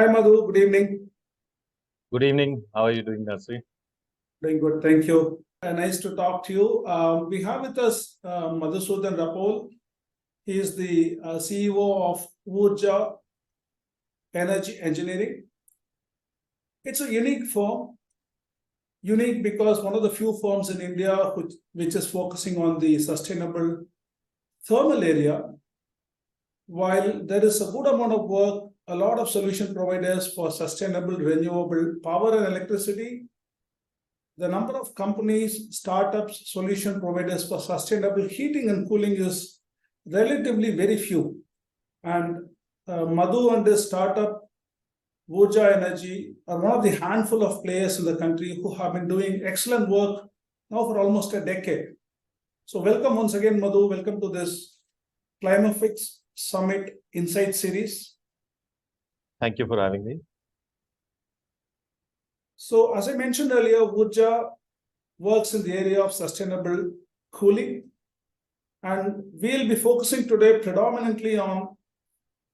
Hi, Madhu. Good evening. Good evening. How are you doing, Nasri? Doing good. Thank you. Nice to talk to you. We have with us Madhusudan Rapol. He is the CEO of Oorja Energy Engineering. It's a unique firm. Unique because one of the few firms in India which is focusing on the sustainable thermal area. While there is a good amount of work, a lot of solution providers for sustainable renewable power and electricity, the number of companies, startups, solution providers for sustainable heating and cooling is relatively very few. And Madhu and his startup, Oorja Energy, are one of the handful of players in the country who have been doing excellent work now for almost a decade. So welcome once again, Madhu. Welcome to this Climafix Summit Insight Series. Thank you for having me. So as I mentioned earlier, Oorja works in the area of sustainable cooling. And we'll be focusing today predominantly on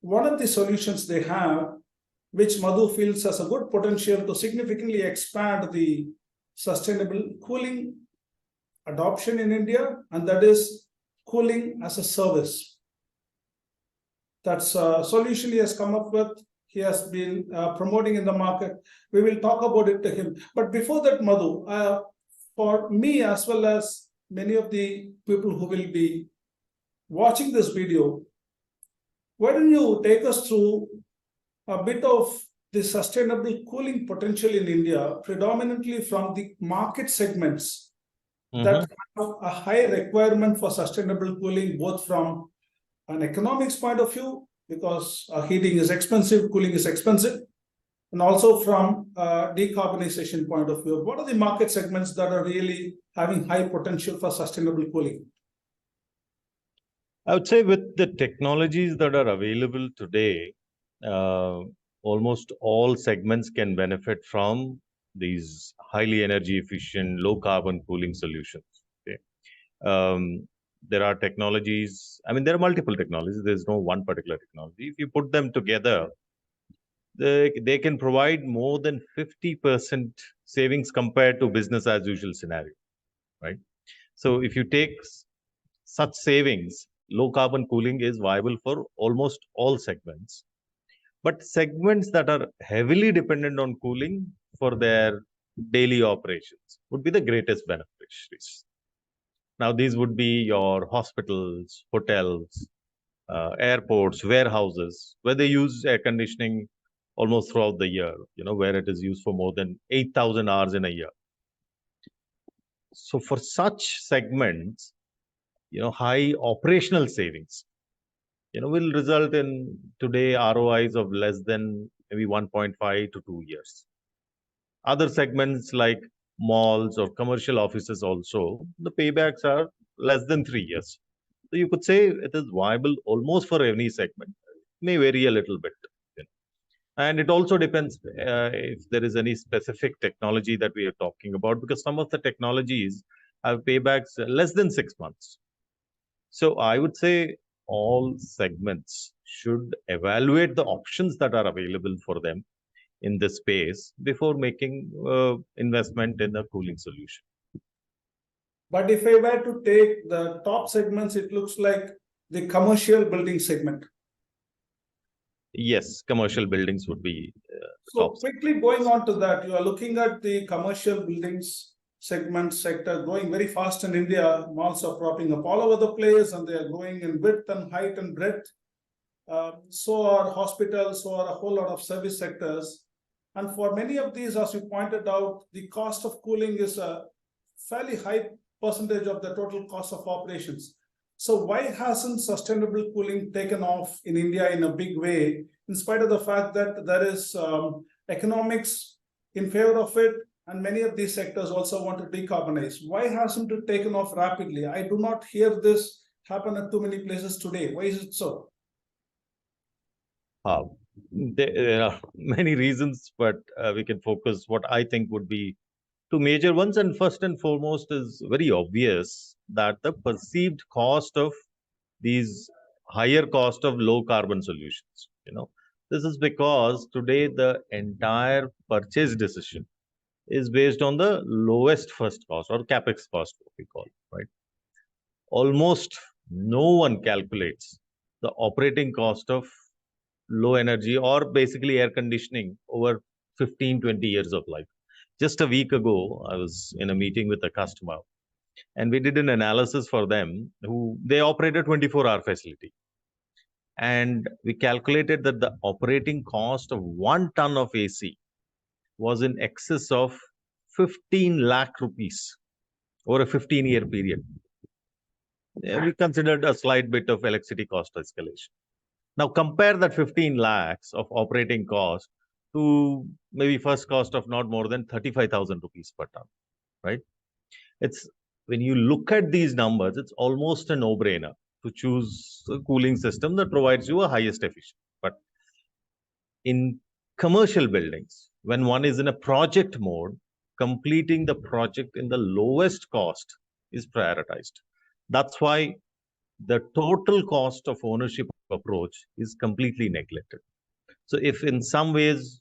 one of the solutions they have, which Madhu feels has a good potential to significantly expand the sustainable cooling adoption in India, and that is cooling as a service. That's a solution he has come up with. He has been promoting in the market. We will talk about it to him. But before that, Madhu, for me as well as many of the people who will be watching this video, why don't you take us through a bit of the sustainable cooling potential in India, predominantly from the market segments that have a high requirement for sustainable cooling, both from an economics point of view, because heating is expensive, cooling is expensive, and also from a decarbonization point of view. What are the market segments that are really having high potential for sustainable cooling? I would say with the technologies that are available today, almost all segments can benefit from these highly energy efficient, low carbon cooling solutions. Okay. There are technologies, there are multiple technologies. There's no one particular technology. If you put them together, they can provide more than 50% savings compared to business as usual scenario, right? So if you take such savings, low carbon cooling is viable for almost all segments. But segments that are heavily dependent on cooling for their daily operations would be the greatest beneficiaries. Now, these would be your hospitals, hotels, airports, warehouses, where they use air conditioning almost throughout the year, where it is used for more than 8,000 hours in a year. So for such segments, high operational savings, will result in today ROIs of less than maybe 1.5 to 2 years. Other segments like malls or commercial offices also, the paybacks are less than 3 years. So you could say it is viable almost for any segment. It may vary a little bit. And it also depends if there is any specific technology that we are talking about, because some of the technologies have paybacks less than 6 months. So I would say all segments should evaluate the options that are available for them in this space before making investment in a cooling solution. But if I were to take the top segments, it looks like the commercial building segment. Yes, commercial buildings would be so quickly going on to that, you are looking at the commercial buildings segment sector growing very fast in India. Malls are propping up all over the place, and they are growing in width and height and breadth. So are hospitals, so are a whole lot of service sectors. And for many of these, as you pointed out, the cost of cooling is a fairly high percentage of the total cost of operations. So why hasn't sustainable cooling taken off in India in a big way, in spite of the fact that there is economics in favor of it, and many of these sectors also want to decarbonize? Why hasn't it taken off rapidly? I do not hear this happen at too many places today. Why is it so? There are many reasons, but we can focus what I think would be two major ones. And first and foremost is very obvious that the perceived cost of these higher cost of low carbon solutions. This is because today the entire purchase decision is based on the lowest first cost or capex cost, what we call, right? Almost no one calculates the operating cost of low energy or basically air conditioning over 15, 20 years of life. Just a week ago, I was in a meeting with a customer and we did an analysis for them who they operate a 24-hour facility. And we calculated that the operating cost of 1 ton of AC was in excess of 15 lakh rupees over a 15-year period. We considered a slight bit of electricity cost escalation. Now compare that 15 lakhs of operating cost to maybe first cost of not more than 35,000 rupees per ton, right? It's when you look at these numbers, it's almost a no-brainer to choose a cooling system that provides you a highest efficiency. But in commercial buildings, when one is in a project mode, completing the project in the lowest cost is prioritized. That's why the total cost of ownership approach is completely neglected. So if in some ways,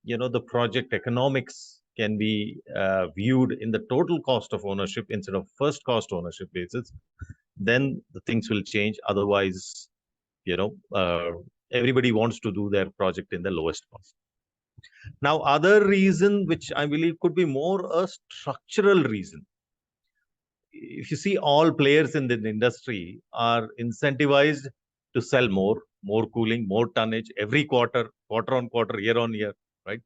the project economics can be viewed in the total cost of ownership instead of first cost ownership basis, then the things will change. Otherwise, everybody wants to do their project in the lowest cost. Now, other reason, which I believe could be more a structural reason. If you see, all players in the industry are incentivized to sell more cooling, more tonnage every quarter on quarter, year on year, right?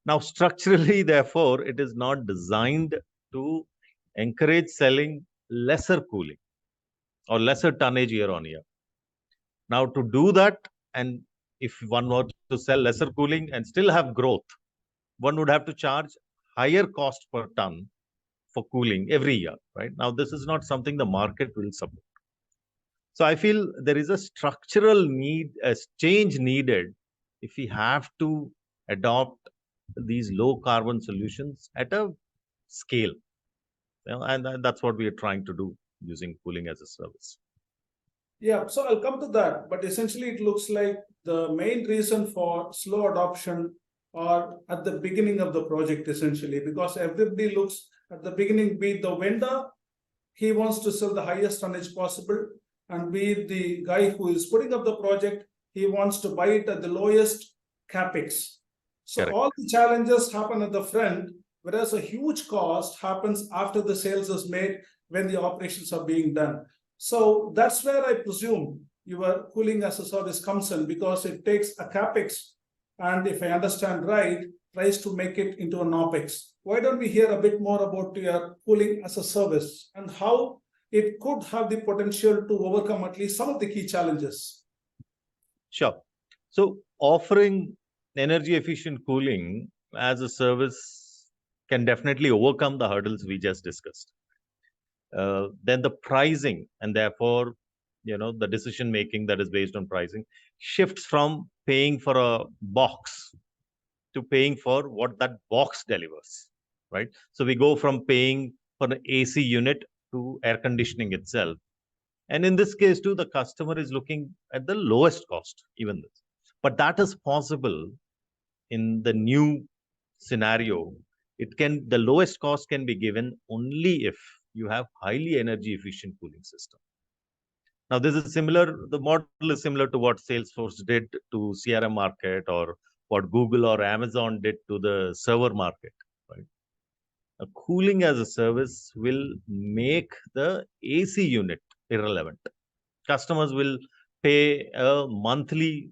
Now, structurally, therefore, it is not designed to encourage selling lesser cooling or lesser tonnage year on year. Now, to do that, and if one were to sell lesser cooling and still have growth, one would have to charge higher cost per ton for cooling every year, right? Now, this is not something the market will support. So I feel there is a structural need, a change needed if we have to adopt these low carbon solutions at a scale. And that's what we are trying to do using cooling as a service. Yeah, so I'll come to that, but essentially it looks like the main reason for slow adoption are at the beginning of the project, essentially, because everybody looks at the beginning, be it the vendor, he wants to sell the highest tonnage possible, and be it the guy who is putting up the project, he wants to buy it at the lowest capex. So Correct. all the challenges happen at the front, whereas a huge cost happens after the sales is made when the operations are being done. So that's where I presume your cooling as a service comes in, because it takes a capex and, if I understand right, tries to make it into an OPEX. Why don't we hear a bit more about your cooling as a service and how it could have the potential to overcome at least some of the key challenges? Sure. So offering energy efficient cooling as a service can definitely overcome the hurdles we just discussed. Then the pricing, and therefore, the decision making that is based on pricing shifts from paying for a box to paying for what that box delivers, right? So we go from paying for an AC unit to air conditioning itself. And in this case too, the customer is looking at the lowest cost, even this. But that is possible in the new scenario. The lowest cost can be given only if you have highly energy efficient cooling system. Now, this is similar, the model is similar to what Salesforce did to CRM market, or what Google or Amazon did to the server market, right? A cooling as a service will make the AC unit irrelevant. Customers will pay a monthly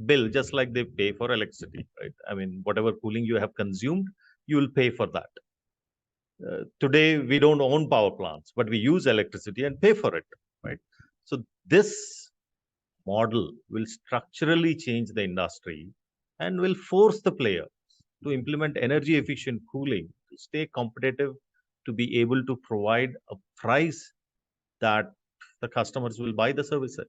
bill just like they pay for electricity, right? I mean, whatever cooling you have consumed, you will pay for that. Today, we don't own power plants, but we use electricity and pay for it, right? So this model will structurally change the industry and will force the players to implement energy efficient cooling to stay competitive, to be able to provide a price that the customers will buy the service at.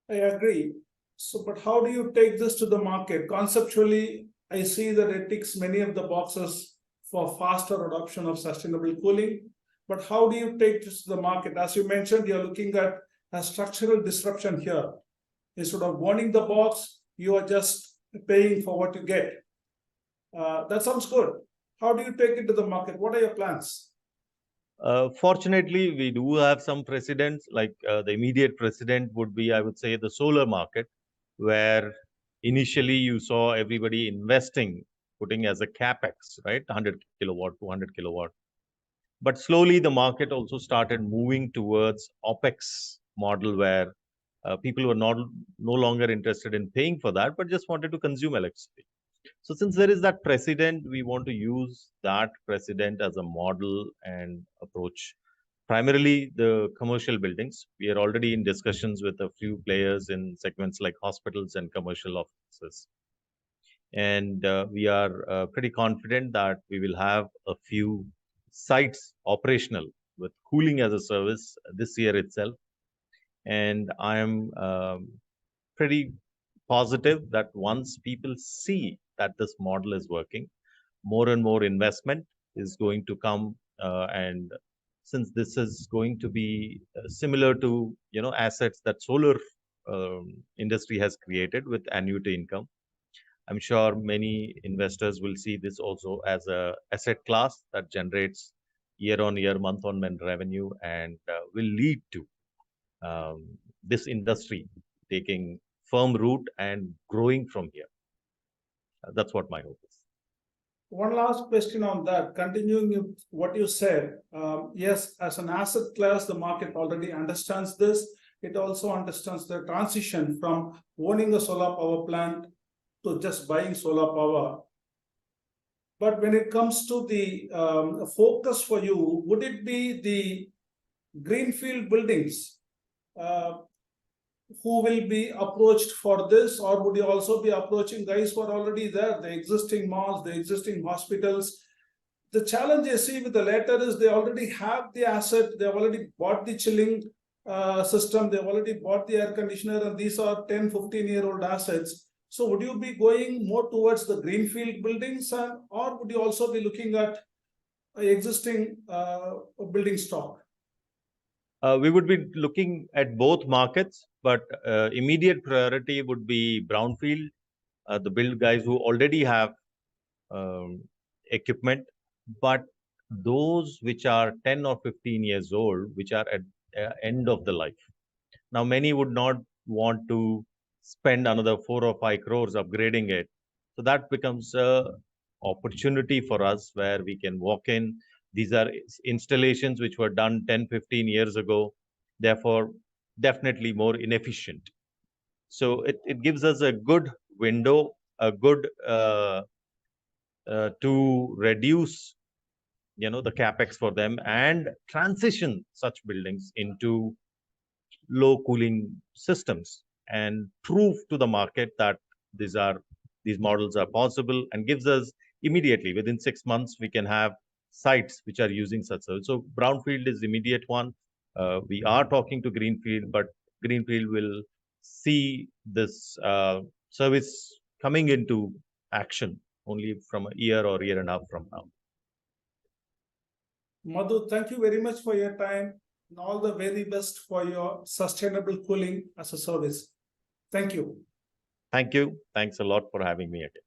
I agree. So, but how do you take this to the market? Conceptually, I see that it ticks many of the boxes for faster adoption of sustainable cooling. But how do you take this to the market? As you mentioned, you're looking at a structural disruption here. Instead of owning the box, you are just paying for what you get. That sounds good. How do you take it to the market? What are your plans? Fortunately, we do have some precedents. Like the immediate precedent would be, I would say, the solar market, where initially you saw everybody investing, putting as a capex, right, 100 kilowatt, 200 kilowatt. But slowly, the market also started moving towards OPEX model, where people were no longer interested in paying for that, but just wanted to consume electricity. So since there is that precedent, we want to use that precedent as a model and approach primarily the commercial buildings. We are already in discussions with a few players in segments like hospitals and commercial offices. And we are pretty confident that we will have a few sites operational with cooling as a service this year itself. And I am pretty positive that once people see that this model is working, more and more investment is going to come. And since this is going to be similar to assets that solar industry has created with annuity income, I'm sure many investors will see this also as a asset class that generates year on year, month on month revenue, and will lead to this industry taking firm root and growing from here. That's what my hope is. One last question on that. Continuing what you said, yes, as an asset class, the market already understands this. It also understands the transition from owning a solar power plant to just buying solar power. But when it comes to the focus for you, would it be the greenfield buildings who will be approached for this, or would you also be approaching guys who are already there, the existing malls, the existing hospitals? The challenge I see with the latter is they already have the asset, they have already bought the chilling system, they've already bought the air conditioner, and these are 10, 15-year-old assets. So would you be going more towards the greenfield buildings, or would you also be looking at existing building stock? We would be looking at both markets, but immediate priority would be brownfield, the build guys who already have equipment, but those which are 10 or 15 years old, which are at end of the life. Now, many would not want to spend another 4 or 5 crores upgrading it. So that becomes a opportunity for us where we can walk in. These are installations which were done 10, 15 years ago, therefore definitely more inefficient. So it gives us a good window, a good to reduce the capex for them and transition such buildings into low cooling systems and prove to the market that these models are possible, and gives us immediately within 6 months we can have sites which are using such service. So brownfield is immediate one. We are talking to greenfield, but greenfield will see this service coming into action only from a year or year and a half from now. Madhu, thank you very much for your time, and all the very best for your sustainable cooling as a service. Thank you. Thank you. Thanks a lot for having me again.